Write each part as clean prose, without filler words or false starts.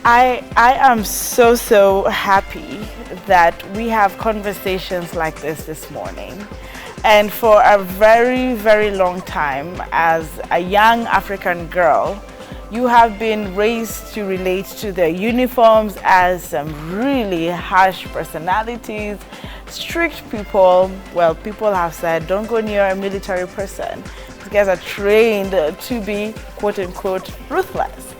I am so happy that we have conversations like this morning. And for a very long time, as a young African girl, you have been raised to relate to the uniforms as some really harsh personalities, strict people. Well, people have said, don't go near a military person. These guys are trained to be, quote unquote, ruthless.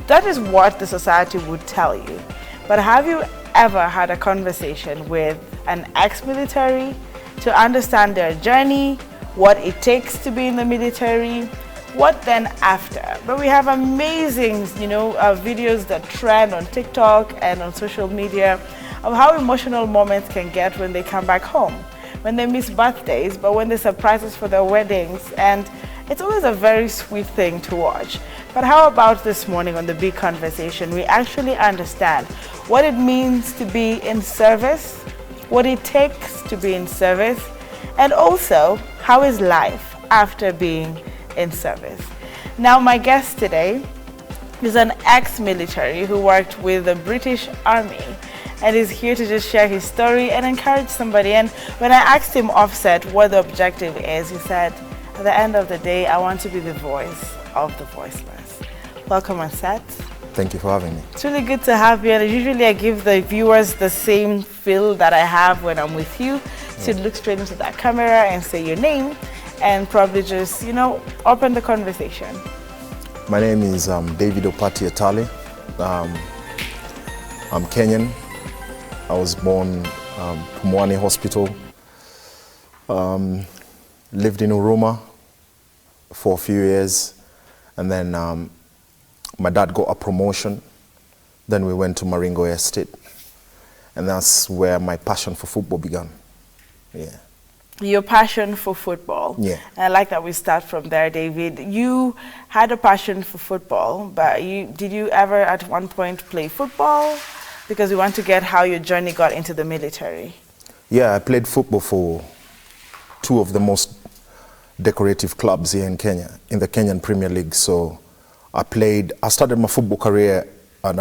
That is what the society would tell you. But have you ever had a conversation with an ex-military to understand their journey, what it takes to be in the military, what then after? But we have amazing, videos that trend on TikTok and on social media of how emotional moments can get when they come back home, when they miss birthdays, but when they surprise us for their weddings. And it's always a very sweet thing to watch. But how about this morning on the Big Conversation, we actually understand what it means to be in service, what it takes to be in service, and also how is life after being in service. Now, my guest today is an ex-military who worked with the British Army and is here to just share his story and encourage somebody. And when I asked him offset what the objective is, he said, at the end of the day, I want to be the voice of the voiceless. Welcome on set. Thank you for having me. It's really good to have you, and usually I give the viewers the same feel that I have when I'm with you. So look straight into that camera and say your name and probably just, open the conversation. My name is David Opati Atali. I'm Kenyan. I was born Pumwani Hospital. Lived in Huruma for a few years, and then my dad got a promotion. Then we went to Maringo Estate, and that's where my passion for football began. Yeah. Your passion for football. Yeah. And I like that we start from there, David. You had a passion for football, but did you ever at one point play football? Because we want to get how your journey got into the military. Yeah, I played football for two of the most decorative clubs here in Kenya, in the Kenyan Premier League. So I started my football career at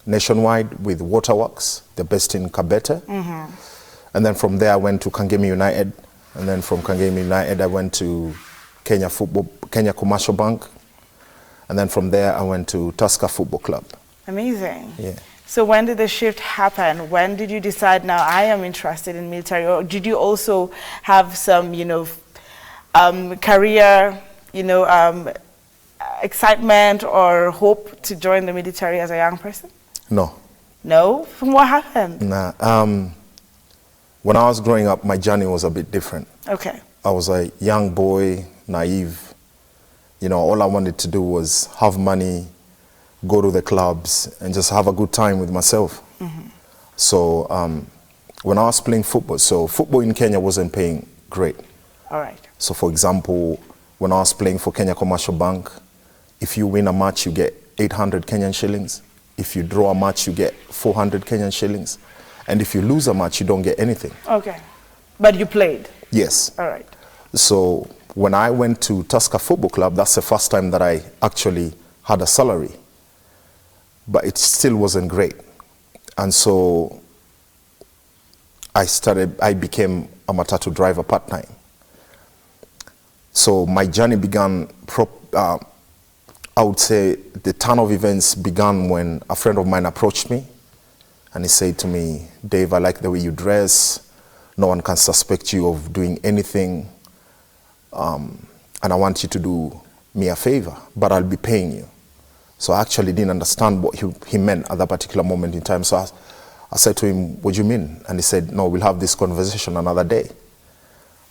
Nationwide with Waterworks, the best in Kabete. Mm-hmm. And then from there I went to Kangemi United. And then from Kangemi United I went to Kenya Commercial Bank. And then from there I went to Tusker Football Club. Amazing. Yeah. So when did the shift happen? When did you decide, now I am interested in military? Or did you also have some, career, excitement or hope to join the military as a young person? No. No? What happened? Nah. When I was growing up, my journey was a bit different. Okay. I was a young boy, naive. All I wanted to do was have money, go to the clubs, and just have a good time with myself. Mm-hmm. So when I was playing football, so football in Kenya wasn't paying great. All right. So for example, when I was playing for Kenya Commercial Bank, if you win a match, you get 800 Kenyan shillings. If you draw a match, you get 400 Kenyan shillings. And if you lose a match, you don't get anything. Okay. But you played? Yes. All right. So when I went to Tusker Football Club, that's the first time that I actually had a salary. But it still wasn't great. And so I became a matatu driver part-time. So my journey began, I would say the turn of events began when a friend of mine approached me and he said to me, Dave, I like the way you dress. No one can suspect you of doing anything. And I want you to do me a favor, but I'll be paying you. So I actually didn't understand what he meant at that particular moment in time. So I said to him, what do you mean? And he said, no, we'll have this conversation another day.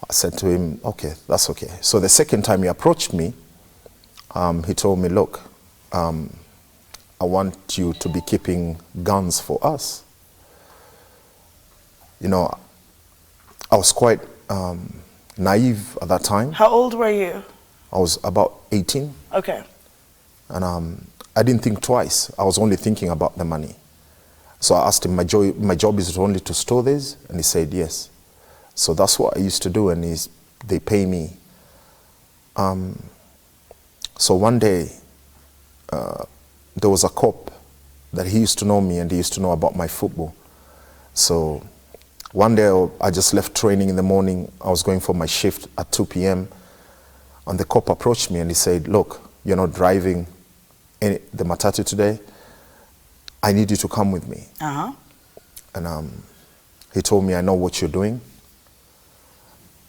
I said to him, okay, that's okay. So the second time he approached me, he told me, look, I want you to be keeping guns for us. I was quite naive at that time. How old were you? I was about 18. Okay. And I didn't think twice. I was only thinking about the money. So I asked him, my job is only to store this? And he said, yes. So that's what I used to do, and they pay me. So one day, there was a cop that he used to know me and he used to know about my football. So one day I just left training in the morning. I was going for my shift at 2 p.m. and the cop approached me and he said, look, you're not driving the matatu today. I need you to come with me. And he told me, I know what you're doing.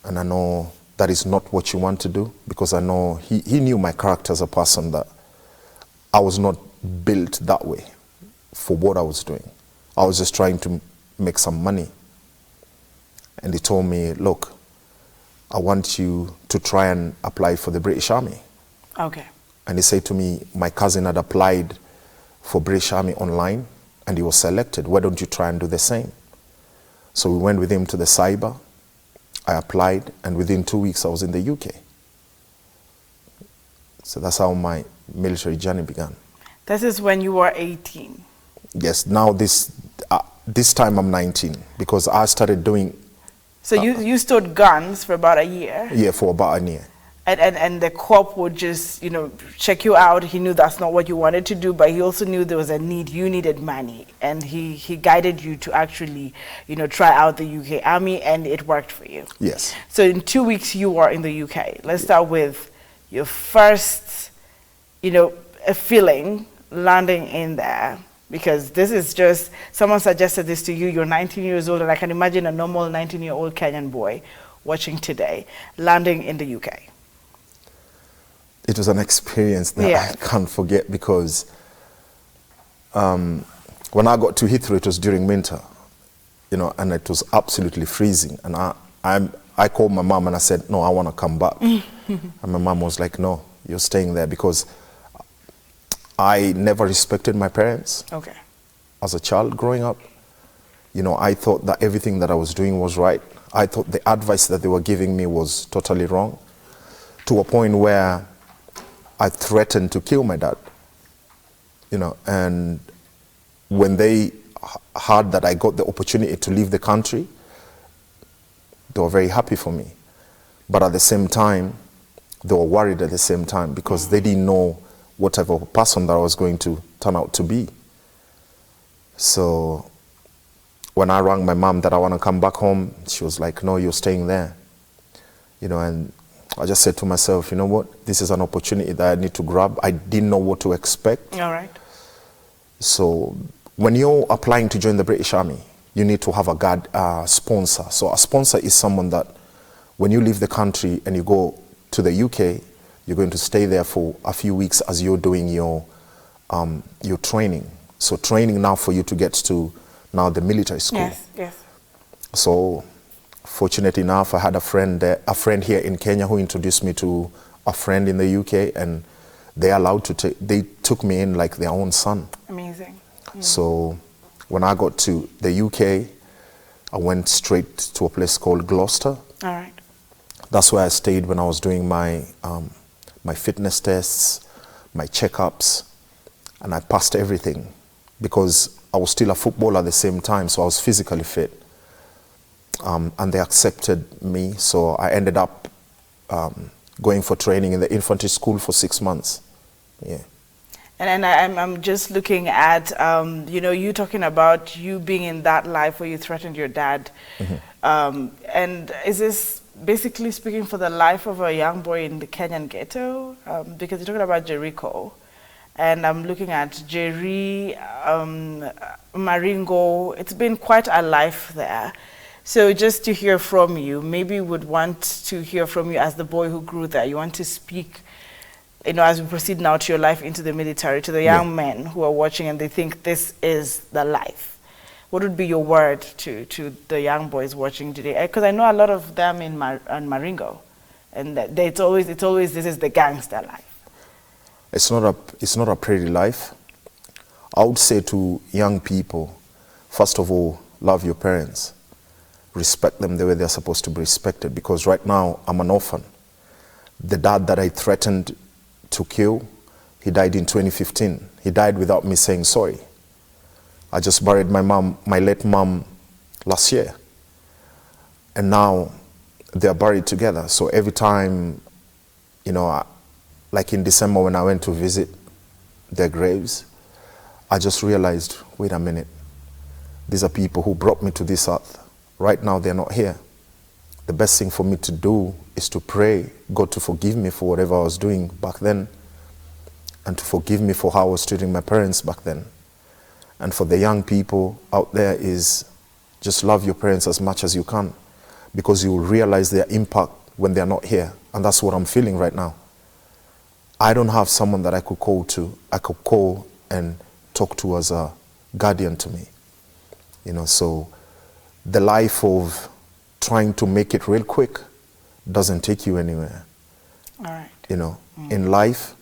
And I know that is not what you want to do, because I know he knew my character as a person, that I was not built that way for what I was doing. I was just trying to make some money. And he told me, look, I want you to try and apply for the British Army. Okay. And he said to me, my cousin had applied for British Army online and he was selected. Why don't you try and do the same? So we went with him to the cyber. I applied, and within 2 weeks I was in the UK. So that's how my military journey began. This is when you were 18. Yes, now this time I'm 19, because I started doing... So you stood guns for about a year? Yeah, for about a year. And the cop would just, you know, check you out. He knew that's not what you wanted to do, but he also knew there was a need. You needed money, and he guided you to actually, you know, try out the UK Army, and it worked for you. Yes. So in 2 weeks you were in the UK. Let's start with your first, you know, a feeling landing in there, because this is just, someone suggested this to you. You're 19 years old, and I can imagine a normal 19-year-old Kenyan boy watching today landing in the UK. It was an experience that I can't forget, because when I got to Heathrow, it was during winter, you know, and it was absolutely freezing. And I called my mom and I said, no, I want to come back. And my mom was like, no, you're staying there, because I never respected my parents. Okay. As a child growing up, you know, I thought that everything that I was doing was right. I thought the advice that they were giving me was totally wrong, to a point where I threatened to kill my dad, you know. And when they heard that I got the opportunity to leave the country, they were very happy for me. But at the same time, they were worried at the same time, because they didn't know what type of person that I was going to turn out to be. So when I rang my mom that I want to come back home, she was like, no, you're staying there, you know. And I just said to myself, you know what, this is an opportunity that I need to grab. I didn't know what to expect. All right. So when you're applying to join the British Army, you need to have a sponsor. So a sponsor is someone that when you leave the country and you go to the UK, you're going to stay there for a few weeks as you're doing your training. So training now for you to get to now the military school. Yes, yes. So fortunate enough, I had a friend here in Kenya who introduced me to a friend in the UK, and they took me in like their own son. Amazing. So when I got to the UK, I went straight to a place called Gloucester. All right. That's where I stayed when I was doing my fitness tests, my checkups, and I passed everything, because I was still a footballer at the same time, so I was physically fit. And they accepted me, so I ended up going for training in the infantry school for 6 months. Yeah. And I'm just looking at, you know, you talking about you being in that life where you threatened your dad. And is this basically speaking for the life of a young boy in the Kenyan ghetto? Because you're talking about Jericho, and I'm looking at Jerry, Maringo. It's been quite a life there. So just to hear from you, maybe would want to hear from you as the boy who grew there. You want to speak, you know, as we proceed now to your life into the military, to the young men who are watching and they think this is the life. What would be your word to the young boys watching today? Because I know a lot of them in Maringo, and it's always this is the gangster life. It's not a pretty life. I would say to young people, first of all, love your parents. Respect them the way they're supposed to be respected, because right now I'm an orphan. The dad that I threatened to kill, he died in 2015. He died without me saying sorry. I just buried my late mom last year. And now they're buried together. So every time, you know, like in December when I went to visit their graves, I just realized, wait a minute, these are people who brought me to this earth. Right now, they're not here. The best thing for me to do is to pray God to forgive me for whatever I was doing back then, and to forgive me for how I was treating my parents back then. And for the young people out there is just love your parents as much as you can, because you will realize their impact when they're not here. And that's what I'm feeling right now. I don't have someone that I could call and talk to as a guardian to me. You know, so the life of trying to make it real quick doesn't take you anywhere. All right. You know, in life,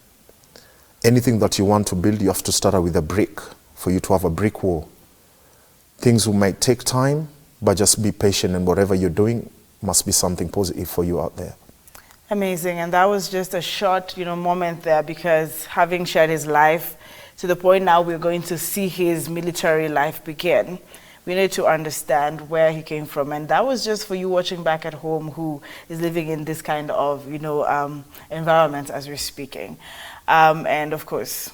anything that you want to build, you have to start out with a brick for you to have a brick wall. Things might take time, but just be patient, and whatever you're doing must be something positive for you out there. Amazing. And that was just a short, moment there, because having shared his life to the point now we're going to see his military life begin, we need to understand where he came from. And that was just for you watching back at home who is living in this kind of, environment as we're speaking. And of course,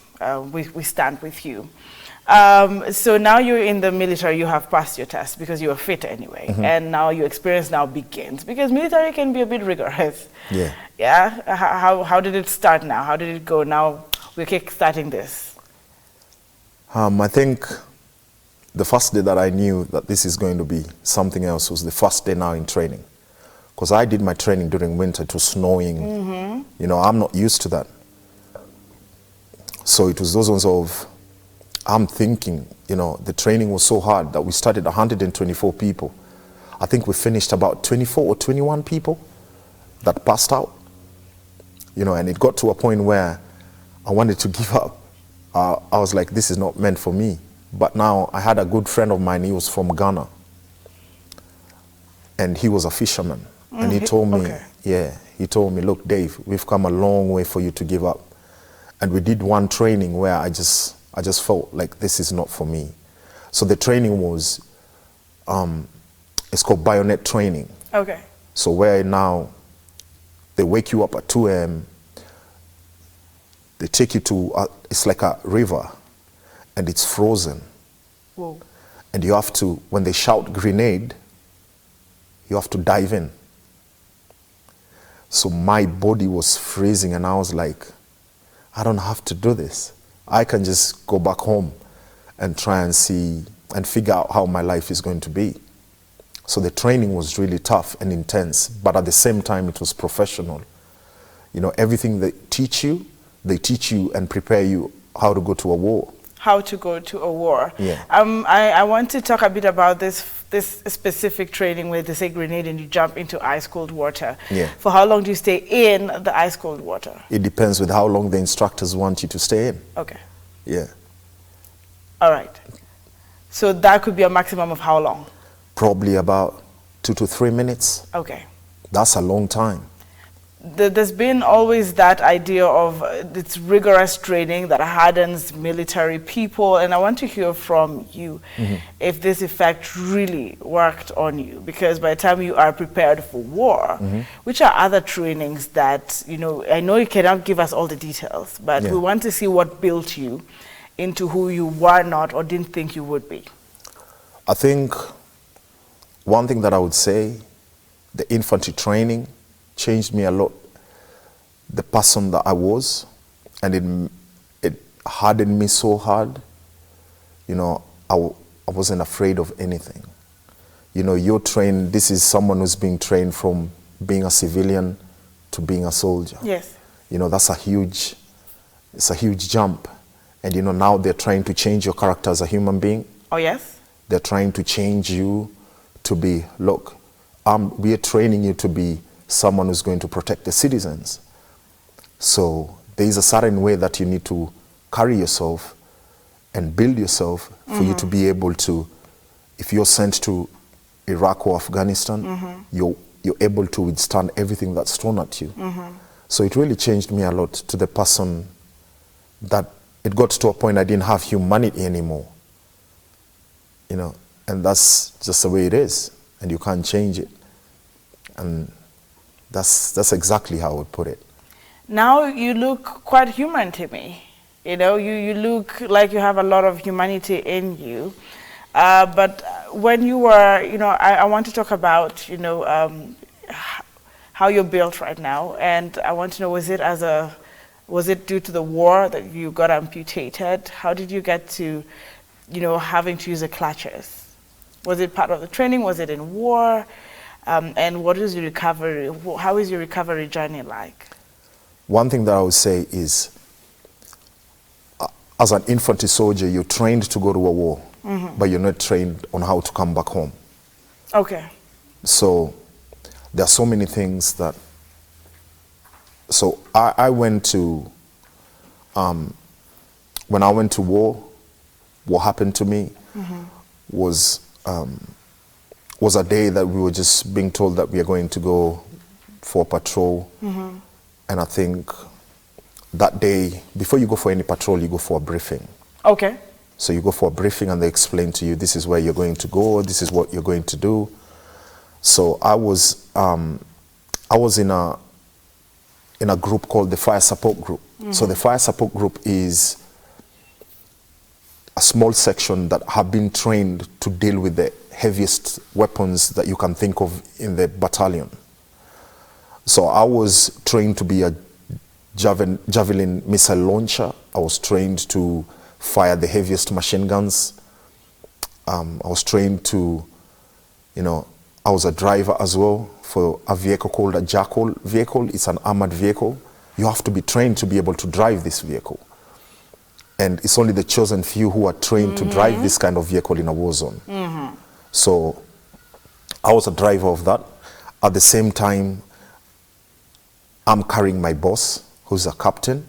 we stand with you. So now you're in the military, you have passed your test because you were fit anyway. Mm-hmm. And now your experience now begins, because military can be a bit rigorous. Yeah. Yeah? How did it start now? How did it go? Now we're kick-starting this. I think the first day that I knew that this is going to be something else was the first day now in training. Because I did my training during winter, it was snowing. Mm-hmm. I'm not used to that. So it was those ones of, I'm thinking, the training was so hard that we started 124 people. I think we finished about 24 or 21 people that passed out. And it got to a point where I wanted to give up. I was like, this is not meant for me. But now I had a good friend of mine, he was from Ghana. And he was a fisherman. And he told me, he told me, look, Dave, we've come a long way for you to give up. And we did one training where I just felt like this is not for me. So the training was, it's called Bionic Training. Okay. So where now they wake you up at 2 a.m., they take you to, it's like a river, and it's frozen. Whoa. And you have to, when they shout grenade, you have to dive in. So my body was freezing, and I was like, I don't have to do this. I can just go back home and try and see and figure out how my life is going to be. So the training was really tough and intense, but at the same time it was professional. Everything they teach you and prepare you how to go to a war. How to go to a war. Yeah. I want to talk a bit about this specific training where they say grenade and you jump into ice cold water. Yeah. For how long do you stay in the ice cold water? It depends with how long the instructors want you to stay in. Okay. Yeah. All right. So that could be a maximum of how long? Probably about 2 to 3 minutes. Okay. That's a long time. There's been always that idea of it's rigorous training that hardens military people, and I want to hear from you if this effect really worked on you, because by the time you are prepared for war, which are other trainings that, I know you cannot give us all the details, but we want to see what built you into who you were not or didn't think you would be. I think one thing that I would say, the infantry training changed me a lot, the person that I was, and it hardened me so hard. I wasn't afraid of anything. You're trained, this is someone who's being trained from being a civilian to being a soldier. Yes. That's it's a huge jump. And now they're trying to change your character as a human being. Oh, yes? They're trying to change you to be, look, we are training you to be someone who's going to protect the citizens. So there is a certain way that you need to carry yourself and build yourself for you to be able to, if you're sent to Iraq or Afghanistan, you're able to withstand everything that's thrown at you. So it really changed me a lot to the person that it got to a point I didn't have humanity anymore. And that's just the way it is, and you can't change it. And that's exactly how I would put it. Now you look quite human to me. You know, you look like you have a lot of humanity in you. But when you were, you know, I want to talk about, you know, how you're built right now. And I want to know, was it due to the war that you got amputated? How did you get to, you know, having to use the clutches? Was it part of the training? Was it in war? And what is your recovery? How is your recovery journey like? One thing that I would say is, as an infantry soldier, you're trained to go to a war, but you're not trained on how to come back home. Okay. So there are so many things that, so I went to, when I went to war, what happened to me was a day that we were just being told that we are going to go for a patrol. And I think that day, before you go for any patrol, you go for a briefing. Okay. So you go for a briefing and they explain to you, this is where you're going to go, this is what you're going to do. So I was in a group called the Fire Support Group. So the Fire Support Group is a small section that have been trained to deal with the heaviest weapons that you can think of in the battalion. So I was trained to be a javelin missile launcher. I was trained to fire the heaviest machine guns. I was trained to, you know, I was a driver as well for a vehicle called a Jackal vehicle. It's an armored vehicle. You have to be trained to be able to drive this vehicle. And it's only the chosen few who are trained to drive this kind of vehicle in a war zone. So I was a driver of that. At the same time, I'm carrying my boss, who's a captain.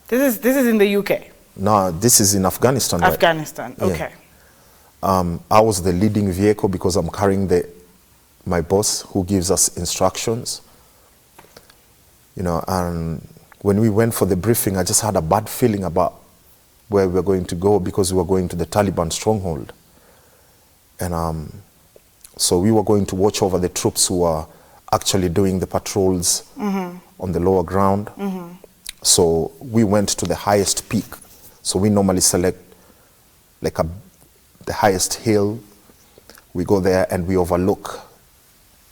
This is in the UK? No, this is in Afghanistan. Afghanistan, right? Okay. Yeah. I was the leading vehicle because I'm carrying my boss who gives us instructions. You know, and when we went for the briefing, I just had a bad feeling about where we were going to go because we were going to the Taliban stronghold. And so we were going to watch over the troops who are actually doing the patrols on the lower ground. So we went to the highest peak. So we normally select like the highest hill. We go there and we overlook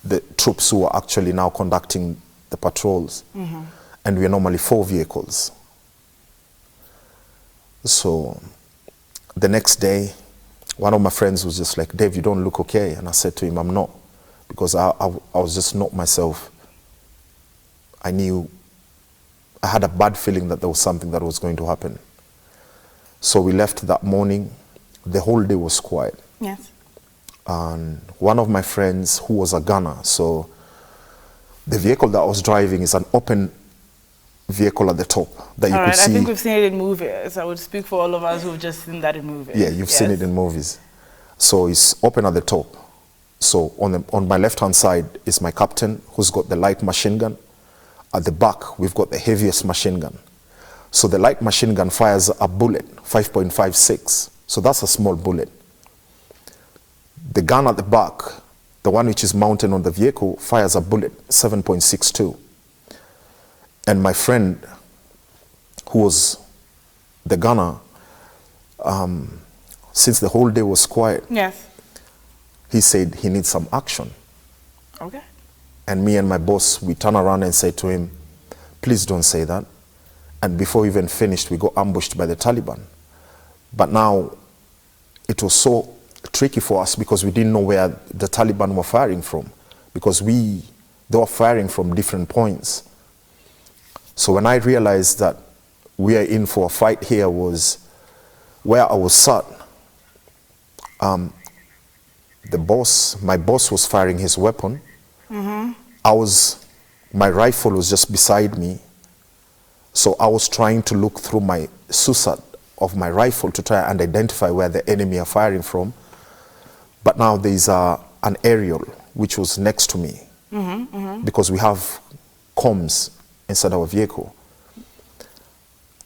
the troops who are actually now conducting the patrols. And we are normally 4 vehicles. So the next day, one of my friends was just like, Dave, you don't look okay. And I said to him, I'm not, because I was just not myself. I had a bad feeling that there was something that was going to happen. So we left that morning. The whole day was quiet. Yes. And one of my friends who was a gunner, so the vehicle that I was driving is an open vehicle at the top that you could see. I think we've seen it in movies. I would speak for all of us who've just seen that in movies. Yeah, you've seen it in movies. So it's open at the top. So on my left-hand side is my captain, who's got the light machine gun. At the back, we've got the heaviest machine gun. So the light machine gun fires a bullet, 5.56. So that's a small bullet. The gun at the back, the one which is mounted on the vehicle, fires a bullet, 7.62. And my friend, who was the gunner, since the whole day was quiet, yes, he said he needs some action. Okay. And me and my boss, we turn around and say to him, please don't say that. And before we even finished, we got ambushed by the Taliban. But now it was so tricky for us because we didn't know where the Taliban were firing from, because they were firing from different points. So when I realized that we are in for a fight here was where I was sat. My boss was firing his weapon. My rifle was just beside me. So I was trying to look through my SUSAT of my rifle to try and identify where the enemy are firing from. But now there's an aerial which was next to me because we have comms inside our vehicle.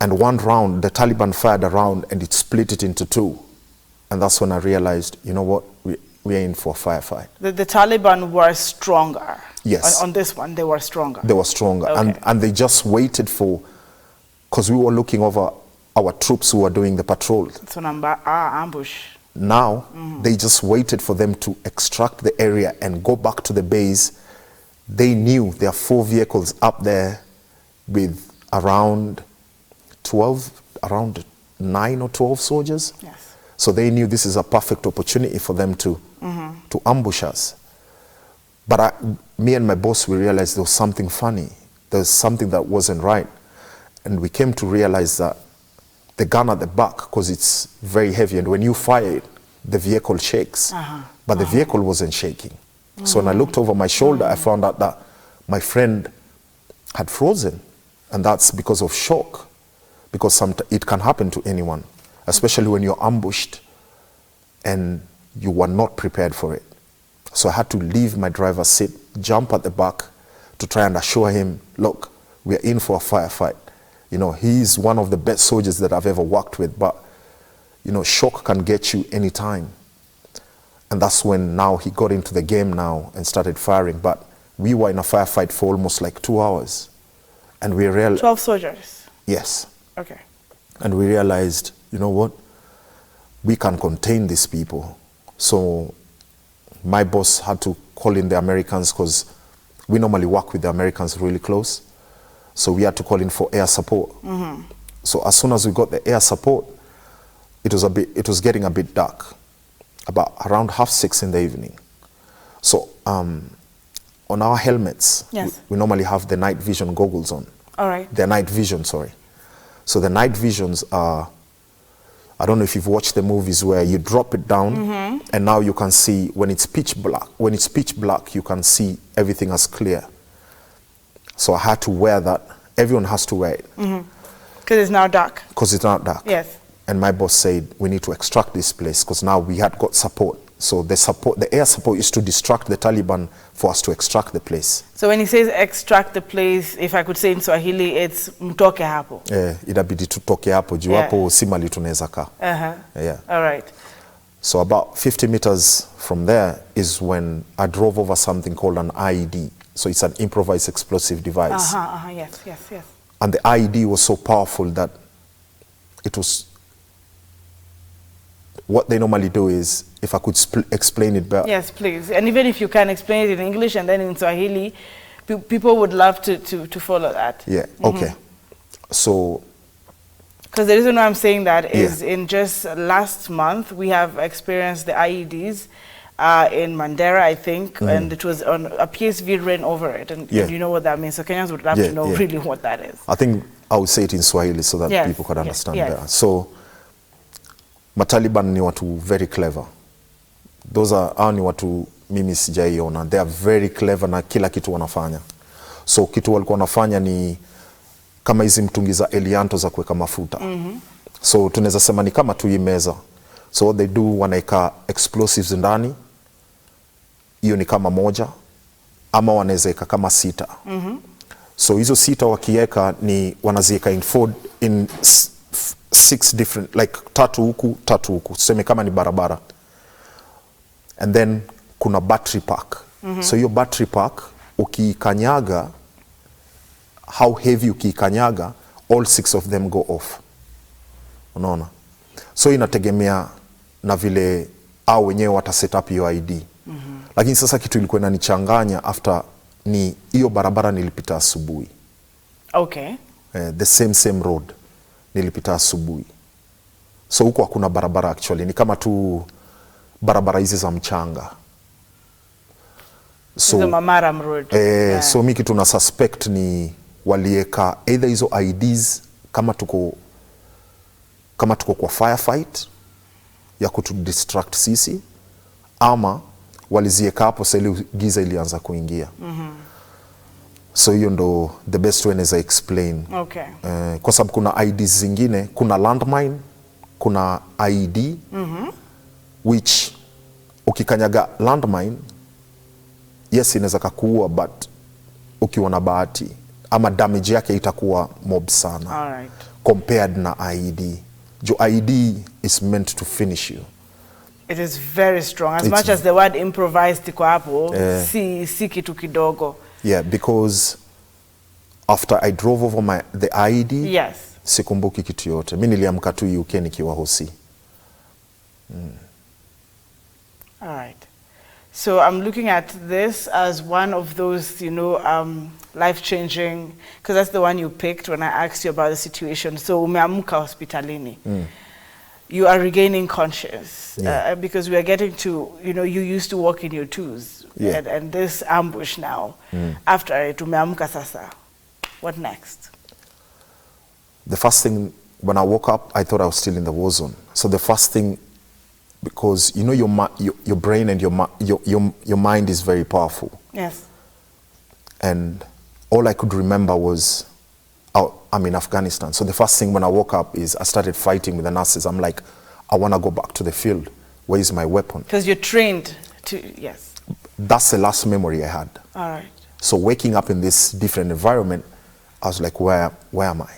And one round, the Taliban fired a round and it split it into 2. And that's when I realized, you know what, we are in for a firefight. The Taliban were stronger. Yes. On this one, they were stronger. They were stronger. Okay. And they just waited for, because we were looking over our troops who were doing the patrol. So ambush. Now, they just waited for them to extract the area and go back to the base. They knew there are 4 vehicles up there with around 9 or 12 soldiers. Yes. So they knew this is a perfect opportunity for them to ambush us. But me and my boss, we realized there was something funny. There was something that wasn't right. And we came to realize that the gun at the back, because it's very heavy, and when you fire it, the vehicle shakes. But the vehicle wasn't shaking. So when I looked over my shoulder, I found out that my friend had frozen. And that's because of shock. Because it can happen to anyone, especially when you're ambushed and you were not prepared for it. So I had to leave my driver's seat, jump at the back to try and assure him, look, we're in for a firefight. You know, he's one of the best soldiers that I've ever worked with, but, you know, shock can get you anytime. And that's when now he got into the game now and started firing. But we were in a firefight for almost like 2 hours. And we realized... 12 soldiers? Yes. Okay. And we realized, you know what? We can contain these people. So my boss had to call in the Americans, because we normally work with the Americans really close. So we had to call in for air support. So as soon as we got the air support, it was getting a bit dark, about around 6:30 in the evening. So on our helmets, yes, we normally have the night vision goggles on. All right. The night vision, sorry. So the night visions are, I don't know if you've watched the movies where you drop it down and now you can see when it's pitch black. When it's pitch black, you can see everything as clear. So I had to wear that. Everyone has to wear it. Because it's now dark. Because it's not dark. Yes. And my boss said, we need to extract this place, because now we had got support. So the air support is to distract the Taliban for us to extract the place. So when he says extract the place, if I could say in Swahili, it's mtoke hapo. Inabidi tutoke hapo, juu hapo si mali tunaweza kaa. Yeah. All right. So about 50 meters from there is when I drove over something called an IED. So it's an improvised explosive device. Yes. And the IED was so powerful that it was... What they normally do is, if I could explain it better. Yes, please. And even if you can explain it in English and then in Swahili, people would love to follow that. Yeah, okay. So... Because the reason why I'm saying that is in just last month, we have experienced the IEDs in Mandera, I think, and it was on a PSV ran over it. And you know what that means. So Kenyans would love to know really what that is. I think I would say it in Swahili so that people could understand better. So, Mataliban ni watu very clever. Hao ni watu mimi sijaiona. They are very clever na kila kitu wanafanya. So kitu walikuwa wanafanya ni kama hizi mtungi za Elianto za kuweka mafuta. So tunaweza sema ni kama tu imeza. So what they do, wanaeka explosives ndani. Hiyo ni kama moja. Ama wanaweza eka kama 6. So hizo 6 wakieka ni wanazieka in 6 different, like 3 huku, 3 huku. Tuseme kama ni barabara. And then kuna battery pack. So hiyo battery pack, ukikanyaga, how heavy ukikanyaga, all 6 of them go off. Unaona? So inategemea na vile au wenyewe wata set up hiyo ID. Lakini sasa kitu ilikuwa inanichanganya after ni hiyo barabara nilipita asubuhi. Okay. The same road nilipita asubuhi. So huko hakuna barabara actually, ni kama tu barabara hizi za mchanga. So the Mamaram road. So mimi kitu na suspect ni walieka either hizo IDs kama tuko kwa firefight ya kutu distract sisi, ama walizieka hapo sasa giza ilianza kuingia. So hiyo ndo the best way as I explain. Okay. Kwa sababu kuna IDs zingine, kuna landmine, kuna IED, which ukikanyaga landmine, yes inaweza kukuua, but ukiwa na bahati ama damage yake itakuwa mob sana. All right. Compared na IED. Jo IED is meant to finish you. It is very strong. As much as the word improvised iko hapo, si kitu kidogo. Yeah, because after I drove over the IED, sikumbuki kitu yote. Mimi niliamka tu UK nikiwa hosi. All right. So I'm looking at this as one of those, life-changing, because that's the one you picked when I asked you about the situation. So umeamka hospitalini. You are regaining conscious because we are getting to, you used to walk in your twos. Yeah. And this ambush now, after it, umeamka sasa. What next? The first thing, when I woke up, I thought I was still in the war zone. So the first thing, because your brain and your mind is very powerful. Yes. And all I could remember was, I'm in Afghanistan. So the first thing when I woke up is I started fighting with the nurses. I'm like, I want to go back to the field. Where is my weapon? Because you're trained to, yes. That's the last memory I had. All right. So waking up in this different environment, I was like, where am I?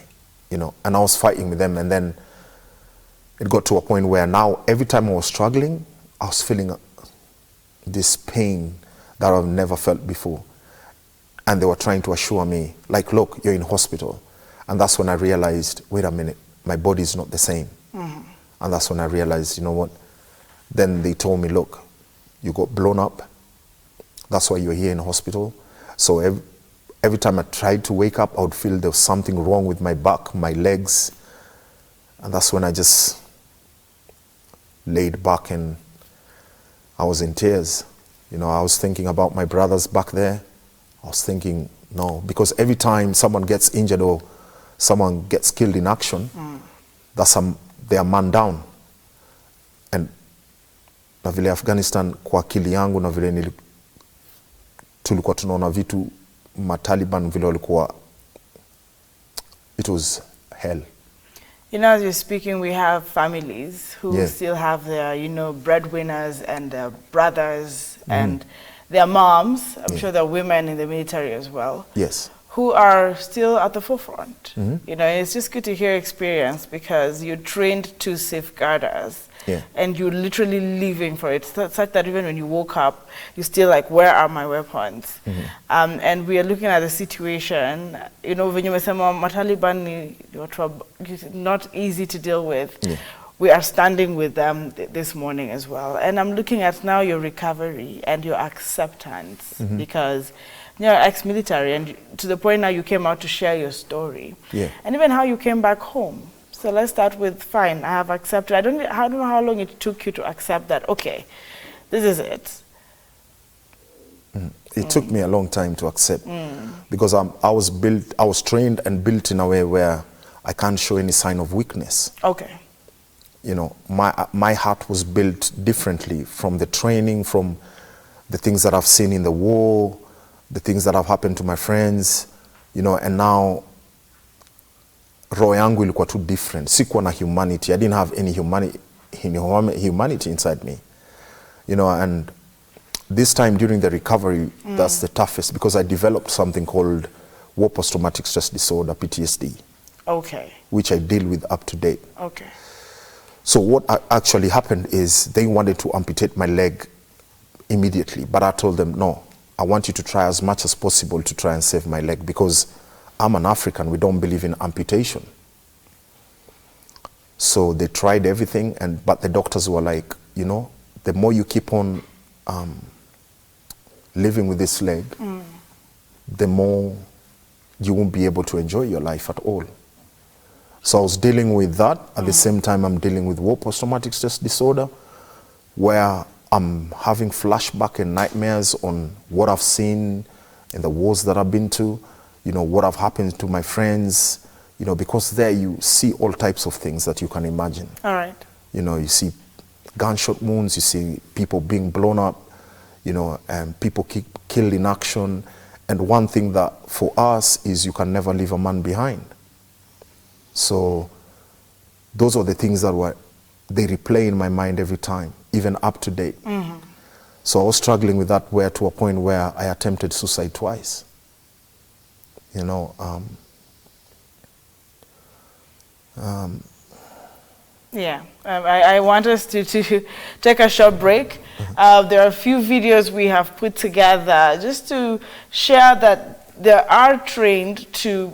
And I was fighting with them, and then it got to a point where now every time I was struggling, I was feeling this pain that I've never felt before. And they were trying to assure me, like, look, you're in hospital. And that's when I realized, wait a minute, my body is not the same. And that's when I realized, you know what? Then they told me, look, you got blown up. That's why you're here in hospital. So every time I tried to wake up, I would feel there was something wrong with my back, my legs. And that's when I just laid back and I was in tears. I was thinking about my brothers back there. I was thinking, no, because every time someone gets injured or someone gets killed in action, they are man down. And na vile Afghanistan kwa akili yangu na vile tulikuwa tunaona vitu Taliban vile walikuwa, it was hell. As you're speaking, we have families who still have their, breadwinners and their brothers and their moms. I'm sure there are women in the military as well. Yes. Who are still at the forefront. It's just good to hear experience because you're trained to safeguard us. Yeah. And you're literally living for it. Such that even when you woke up, you're still like, where are my weapons? And we are looking at the situation, when you say Taliban not easy to deal with. Yeah. We are standing with them this morning as well. And I'm looking at now your recovery and your acceptance because you're ex-military and to the point now you came out to share your story. Yeah. And even how you came back home. So let's start with, fine, I have accepted. I don't know how long it took you to accept that, okay, this is it. It took me a long time to accept because I was trained and built in a way where I can't show any sign of weakness. Okay. My heart was built differently from the training, from the things that I've seen in the war, the things that have happened to my friends, and now roho yangu ilikuwa too different. Sikuwa na humanity. I didn't have any humanity inside me. And this time during the recovery, that's the toughest because I developed something called war post-traumatic stress disorder, PTSD. Okay. Which I deal with up to date. Okay. So what actually happened is they wanted to amputate my leg immediately, but I told them, no, I want you to try as much as possible to try and save my leg because I'm an African, we don't believe in amputation. So they tried everything, but the doctors were like, the more you keep on living with this leg, the more you won't be able to enjoy your life at all. So I was dealing with that. At the same time, I'm dealing with war post-traumatic stress disorder, where I'm having flashback and nightmares on what I've seen in the wars that I've been to, what have happened to my friends, because there you see all types of things that you can imagine. All right. You see gunshot wounds, you see people being blown up, and people killed in action. And one thing that for us is you can never leave a man behind. So those are the things that they replay in my mind every time, even up to date. So I was struggling with that to a point where I attempted suicide twice. Yeah, I want us to take a short break. There are a few videos we have put together just to share that they are trained to,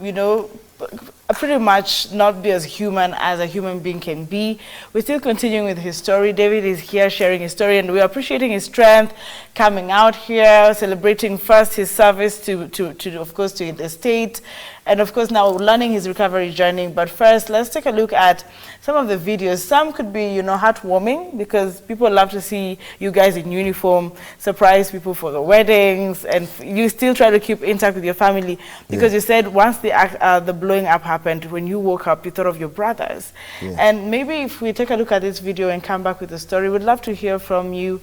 pretty much not be as human as a human being can be. We're still continuing with his story. David is here sharing his story, and we're appreciating his strength, coming out here, celebrating first his service to of course, to the state, and of course now learning his recovery journey. But first, let's take a look at some of the videos. Some could be, you know, heartwarming, because people love to see you guys in uniform, surprise people for the weddings, and you still try to keep intact with your family, because you said once the blowing up happened, when you woke up, you thought of your brothers. And maybe if we take a look at this video and come back with the story, we'd love to hear from you.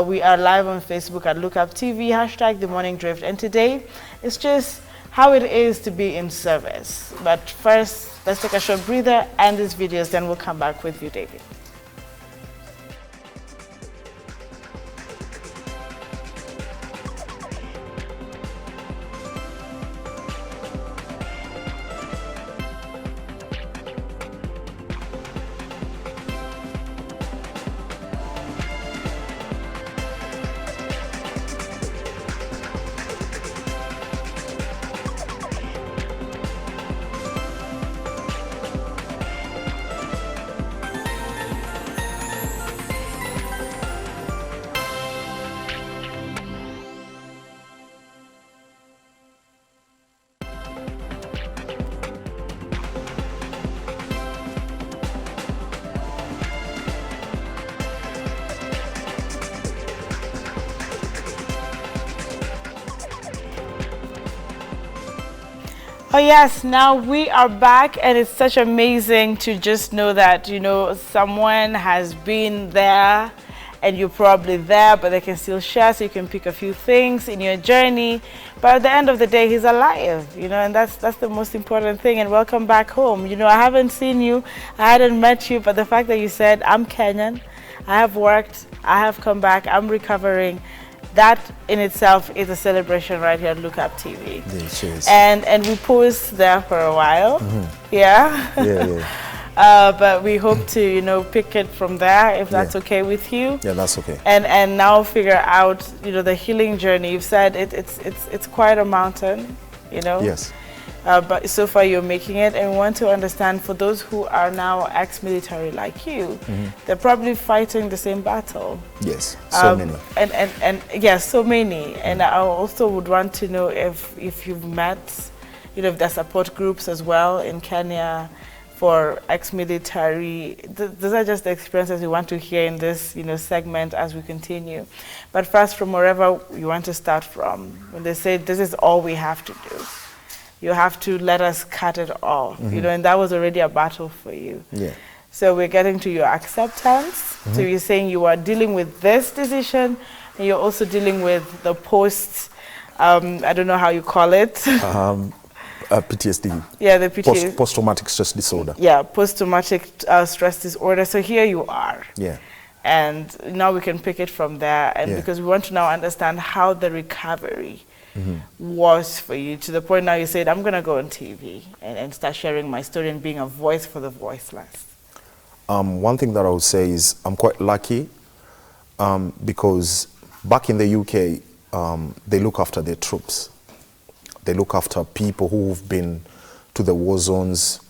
We are live on Facebook at Look Up TV, hashtag The Morning Drift, and today it's just how it is to be in service. But first, let's take a short breather and these videos, then we'll come back with you, David. Oh yes, now we are back, and it's such amazing to just know that, you know, someone has been there and you're probably there, but they can still share, so you can pick a few things in your journey. But at the end of the day, he's alive, you know, and that's the most important thing. And welcome back home. You know, I haven't seen you, I hadn't met you, but the fact that you said, I'm Kenyan, I have worked, I have come back, I'm recovering, that in itself is a celebration right here at Look Up TV. Cheers. And we paused there for a while. But we hope to, you know, pick it from there, if that's okay with you. Yeah, that's okay. And now figure out, you know, the healing journey. You've said it's quite a mountain, you know. Yes. But so far you're making it, and we want to understand, for those who are now ex-military like you, they're probably fighting the same battle. Yes, so many. And yes, so many. And I also would want to know if you've met, you know, if there's support groups as well in Kenya for ex-military. Those are just the experiences we want to hear in this, you know, segment as we continue. But first, from wherever you want to start from, when they say this is all we have to do, you have to let us cut it all, you know, and that was already a battle for you. Yeah. So we're getting to your acceptance. So you're saying you are dealing with this decision, and you're also dealing with the post, I don't know how you call it. PTSD. Yeah, the PTSD. Post-traumatic stress disorder. Yeah, post-traumatic stress disorder. So here you are. Yeah. And now we can pick it from there, and because we want to now understand how the recovery was for you, to the point now you said, I'm going to go on TV and start sharing my story and being a voice for the voiceless. One thing that I would say is I'm quite lucky because back in the UK, they look after their troops. They look after people who've been to the war zones.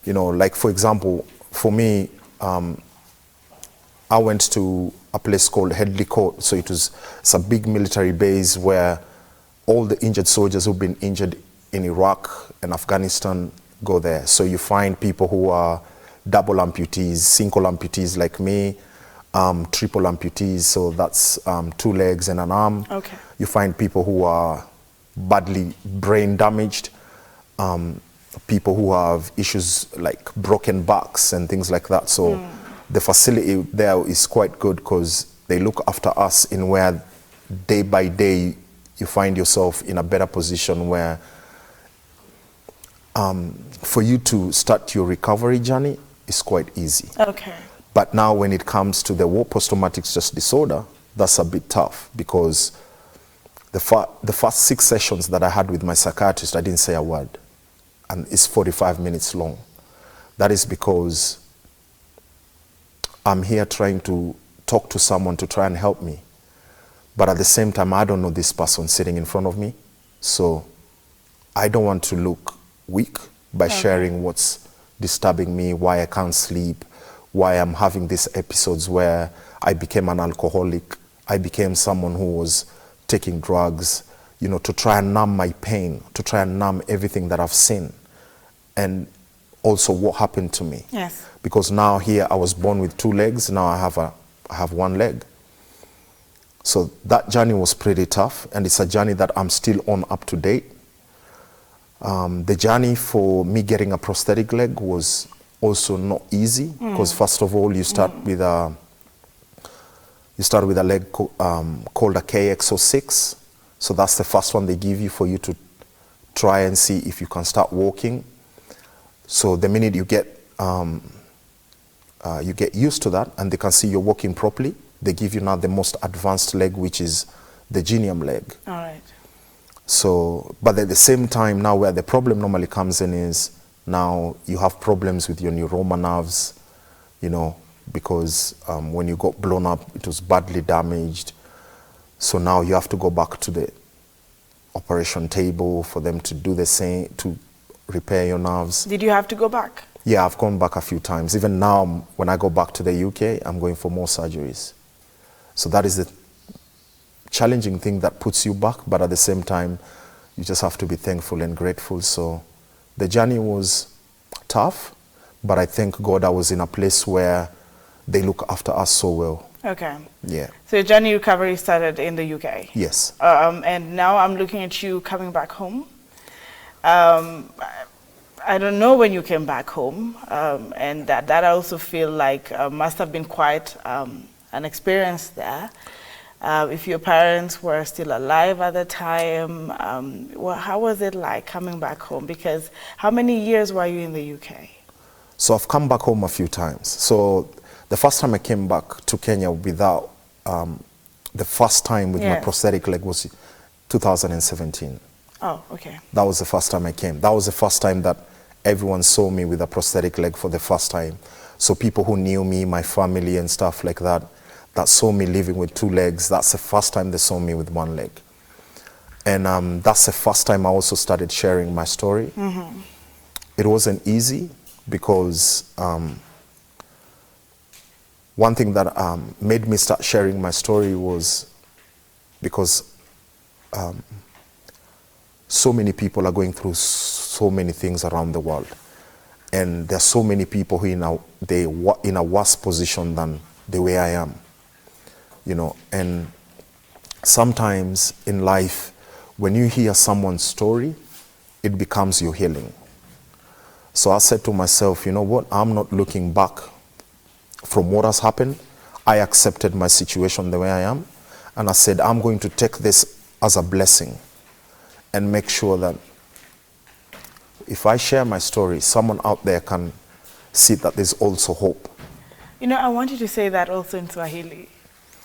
You know, like for example, for me, I went to a place called Headley Court. So it's a big military base where all the injured soldiers who've been injured in Iraq and Afghanistan go there. So you find people who are double amputees, single amputees like me, triple amputees, so that's 2 legs and an arm. Okay. You find people who are badly brain damaged, people who have issues like broken backs and things like that. So the facility there is quite good because they look after us in where day by day you find yourself in a better position where for you to start your recovery journey is quite easy. Okay. But now when it comes to the war post-traumatic stress disorder, that's a bit tough because the first 6 sessions that I had with my psychiatrist, I didn't say a word. And it's 45 minutes long. That is because I'm here trying to talk to someone to try and help me. But at the same time, I don't know this person sitting in front of me. So I don't want to look weak. by sharing what's disturbing me, why I can't sleep, why I'm having these episodes where I became an alcoholic, I became someone who was taking drugs, you know, to try and numb my pain, to try and numb everything that I've seen, and also what happened to me. Yes. Because now here I was born with 2 legs, now I have 1 leg. So that journey was pretty tough, and it's a journey that I'm still on up to date. The journey for me getting a prosthetic leg was also not easy, because first of all you start with a leg called a KX06. So that's the first one they give you for you to try and see if you can start walking. So the minute you get used to that and they can see you're walking properly, they give you now the most advanced leg, which is the genium leg. All right. So, but at the same time now where the problem normally comes in is now you have problems with your neuroma nerves, you know, because when you got blown up, it was badly damaged. So now you have to go back to the operation table for them to do the same, to repair your nerves. Did you have to go back? Yeah, I've gone back a few times. Even now, when I go back to the UK, I'm going for more surgeries. So that is the challenging thing that puts you back, but at the same time, you just have to be thankful and grateful. So the journey was tough, but I thank God I was in a place where they look after us so well. Okay. Yeah. So your journey recovery started in the UK? Yes. And now I'm looking at you coming back home. I don't know when you came back home, and that I also feel like must have been quite an experience there. If your parents were still alive at the time, how was it like coming back home? Because how many years were you in the UK? So I've come back home a few times. So the first time I came back to Kenya without, the first time with my prosthetic leg was 2017. Oh, okay. That was the first time I came. That was the first time that everyone saw me with a prosthetic leg for the first time. So people who knew me, my family and stuff like that, that saw me living with 2 legs, that's the first time they saw me with 1 leg. And that's the first time I also started sharing my story. It wasn't easy because one thing that made me start sharing my story was because so many people are going through so many things around the world. And there's so many people who are in a worse position than the way I am. You know, and sometimes in life, when you hear someone's story, it becomes your healing. So I said to myself, you know what, I'm not looking back from what has happened. I accepted my situation the way I am, and I said, I'm going to take this as a blessing and make sure that if I share my story, someone out there can see that there's also hope. You know, I want you to say that also in Swahili.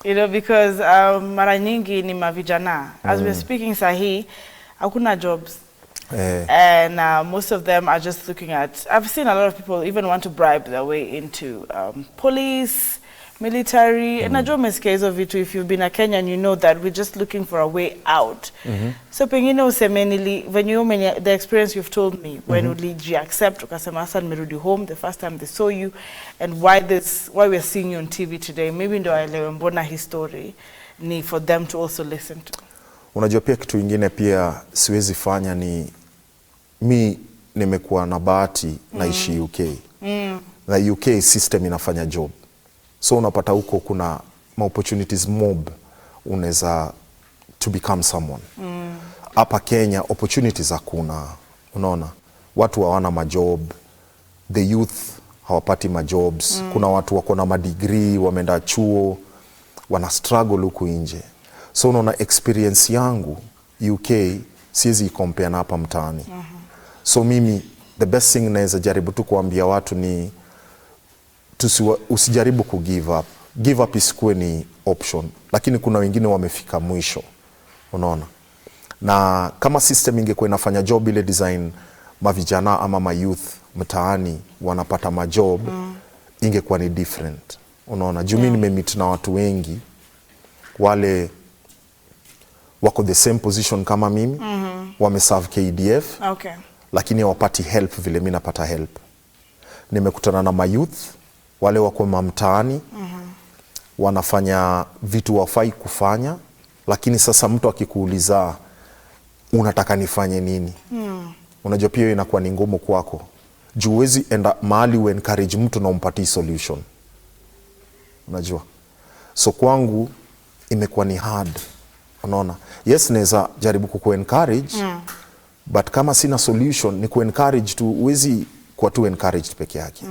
You know, because mara nyingi ni mavijana. As we're speaking sahi, hakuna jobs. And most of them are just looking at, I've seen a lot of people even want to bribe their way into police, military, and najua umesikia hizo vitu. If you've been a Kenyan, you know that we're just looking for a way out. So pengine usemenili, the experience you've told me, when uliji accept, ukasema asa nimerudi home the first time they saw you, and why we're seeing you on TV today, maybe ndo aelewe mbona his story ni for them to also listen to. Unajua pia kitu ingine pia siwezi fanya ni, mi nimekuwa na bahati naishi UK. Na UK system inafanya job. So unapata huko kuna opportunities mob unaweza to become someone. Hapa Kenya opportunities hakuna. Unaona? Watu hawana majob. The youth hawapati majobs. Kuna watu wako na madegree, wameenda chuo, wana struggle huku nje. So unaona experience yangu UK siwezi compare na hapa mtaani. So mimi the best thing naweza jaribu tu kuambia watu ni usijaribu ku give up. Give up isikuwe ni option, lakini kuna wengine wamefika mwisho. Unaona? Na kama system ingekuwa inafanya job ile design mavijana ama ma youth mtaani wanapata majob, ingekuwa ni different. Unaona? Juu mimi nimemeet na watu wengi wale wako the same position kama mimi, wameserve KDF. Okay. lakini hawapati help vile mimi napata help. Nimekutana na mayouth wale wako mtaani, wanafanya vitu wafai kufanya, lakini sasa mtu akikuuliza unataka nifanye nini? Unajua pia inakuwa ni ngumu kwako. Juu huwezi enda mahali u encourage mtu na umpatie solution. Unajua? So kwangu imekuwa ni hard. Unaona? Yes, naweza jaribu kuku-encourage, but kama sina solution ni ku-encourage tu, huwezi kuwa tu encouraged peke yake.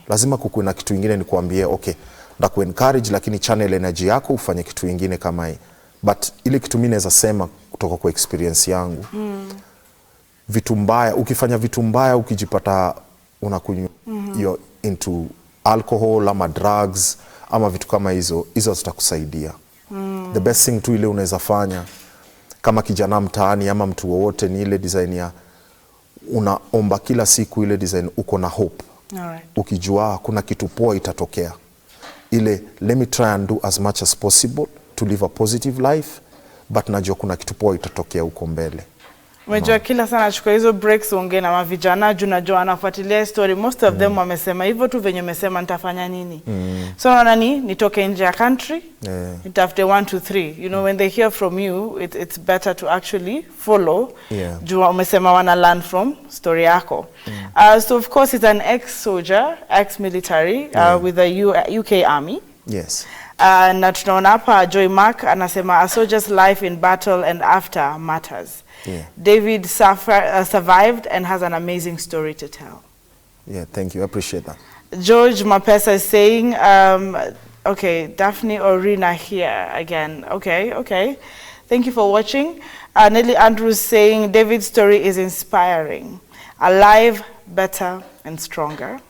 Lazima kukuwe na kitu ingine ni kuambie, okay, nda ku-encourage lakini channel energy yako ufanye kitu ingine kama hii. But ile kitu mimi naweza sema kutoka kwa experience yangu, vitu mbaya, ukifanya vitu mbaya ukijipata unakunywa you're into alcohol ama drugs ama vitu kama hizo zitakusaidia. The best thing tu ile unaweza fanya kama kijana mtaani ama mtu wowote ni ile design ya unaomba kila siku, ile design uko na hope. Alright. Ukijua kuna kitu poa itatokea. Ile let me try and do as much as possible to live a positive life, but najua kuna kitu poa itatokea huko mbele. Unajua kila sana chukua hizo breaks ongea na mavijana juu najua anafuatilia story, most of them wamesema hivyo tu venye umesema nitafanya nini. So naona nitoke nje ya country, nitafute 1 2 3. You know, when they hear from you, it's better to actually follow. Juu umesema wana learn from story yako. So of course it's an ex-soldier, ex-military with the UK Army. Yes. Na tunaona hapa Joy Mark anasema a soldier's life in battle and after matters. David survived and has an amazing story to tell. Yeah, thank you. I appreciate that. George Mapesa is saying, okay, Daphne Orina here again. Okay. Thank you for watching. Nelly Andrews saying, David's story is inspiring. Alive, better, and stronger.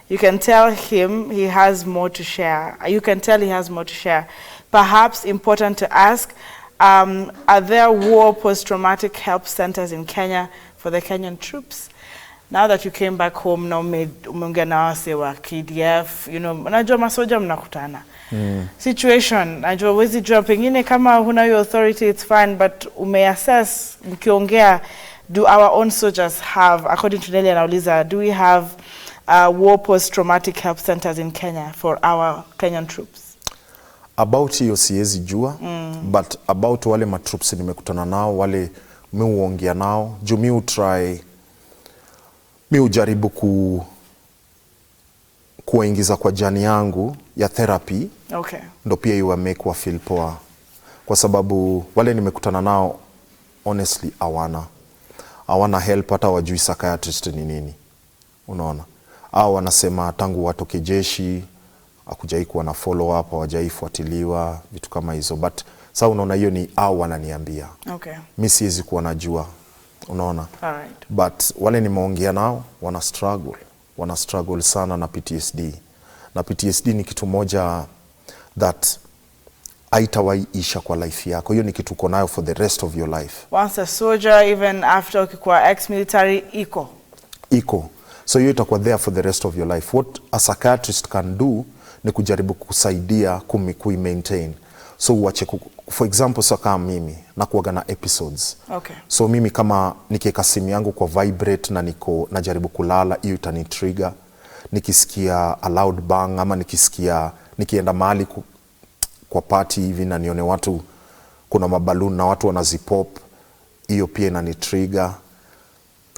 You can tell him he has more to share. You can tell he has more to share. Perhaps important to ask, are there war post-traumatic help centers in Kenya for the Kenyan troops? Now that you came back home, now umeongea na wase wa KDF, you know, unajua masoja mnakutana. Situation, najua wezi jua pengine kama huna hiyo authority, it's fine, but umeassess, mkiongea, do our own soldiers have, according to Nelly anauliza, do we have war post-traumatic help centers in Kenya for our Kenyan troops? About hiyo siwezi jua, but about wale matroops nimekutana nao, wale mimi huongea nao, juu mimi hujaribu kuingiza kwa jani yangu ya therapy. Okay. Ndo pia iwa make wa feel poa. Kwa sababu wale nimekutana nao honestly hawana help, hata wajui psychiatrist ni nini. Unaona? Au wanasema tangu watoke jeshi hakujai kuwa na follow up, hawajai fuatiliwa, vitu kama hizo. But sasa unaona hiyo ni au wananiambia. Okay. Mimi siwezi kuwa najua. Unaona? Alright. But wale nimeongea nao wana struggle sana na PTSD. Na PTSD ni kitu moja that haitawahi isha kwa life yako. Hiyo ni kitu uko nayo for the rest of your life. Once a soldier, even after ukikuwa ex-military, iko. So hiyo itakuwa there for the rest of your life. What a psychiatrist can do ni kujaribu kusaidia kui-maintain. So uache for example, so kama mimi nakuwaga na episodes. Okay. So mimi kama nikiweka simu yangu kwa vibrate na najaribu kulala, hiyo itani trigger. Nikisikia a loud bang ama nikienda mahali kwa party hivi na nione watu kuna maballoon na watu wanazipop, hiyo pia inani trigger.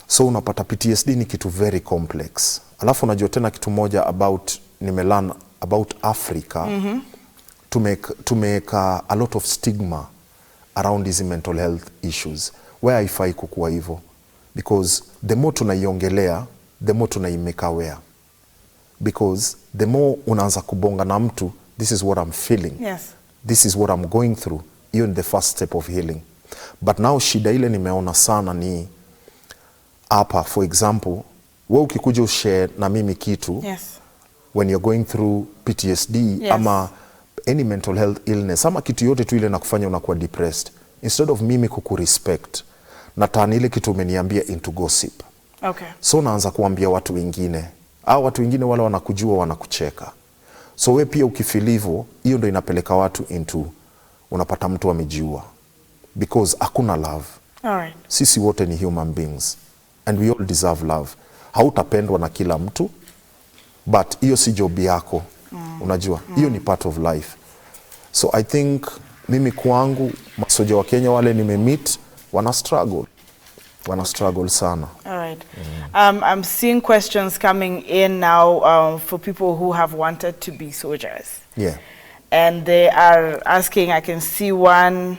So unapata PTSD ni kitu very complex. Alafu unajua tena kitu moja nimelearn about Africa, to make a lot of stigma around these mental health issues, where haifai kukua hivyo. Because the more tunaiongelea, the more tunaimake aware. Because the more unaanza kubonga na mtu, this is what I'm feeling. Yes. This is what I'm going through. Hiyo ni the first step of healing. But now shida ile nimeona sana ni hapa, for example, wewe ukikuja ushare na mimi kitu, yes, when you're going through PTSD, yes, ama any mental health illness, ama kitu yote tu ile nakufanya unakuwa depressed, instead of mimi kukurespect, natani ile kitu umeniambia into gossip. Okay. So naanza kuambia watu wengine, au watu wengine wale wanakujua wanakucheka. So we pia ukifilivo, hiyo ndo inapeleka watu into, unapata mtu amejiua. Because hakuna love. Alright. Sisi wote ni human beings. and we all deserve love. Hautapendwa na kila mtu, but hiyo si job yako. Unajua, hiyo ni part of life. So I think mimi kwangu masoja wa Kenya wale nimemeet wana struggle sana. All right. I'm seeing questions coming in now for people who have wanted to be soldiers. Yeah. And they are asking, I can see one,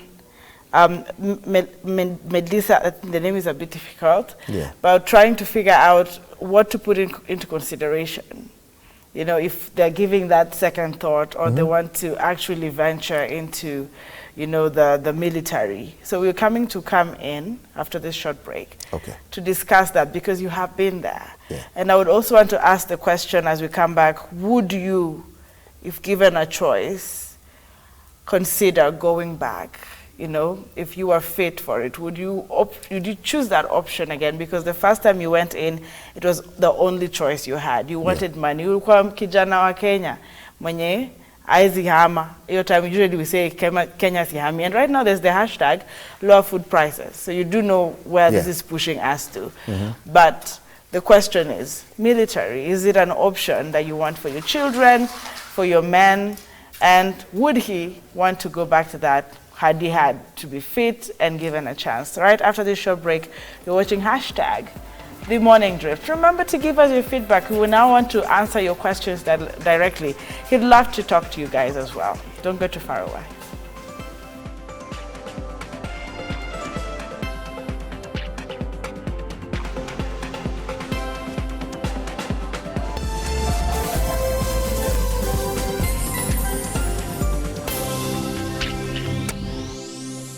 Melissa, the name is a bit difficult, Yeah. but trying to figure out what to put into consideration. You know, if they're giving that second thought, or they want to actually venture into, you know, the military. So we're come in after this short break to discuss that, because you have been there. Yeah. And I would also want to ask the question as we come back, would you, if given a choice, consider going back? You know, if you are fit for it, would you choose that option again? Because the first time you went in, it was the only choice you had. You wanted money. Ulikuwa kijana wa Kenya mwenye aizi hama. Your time usually we say Kenya si hami. And right now there's the hashtag lower food prices. So you do know where this is pushing us to. But the question is, military, is it an option that you want for your children, for your men? And would he want to go back to that had he had to be fit and given a chance? Right after this short break, you're watching hashtag The Morning Drift. Remember to give us your feedback. We will now want to answer your questions directly. He'd love to talk to you guys as well. Don't go too far away.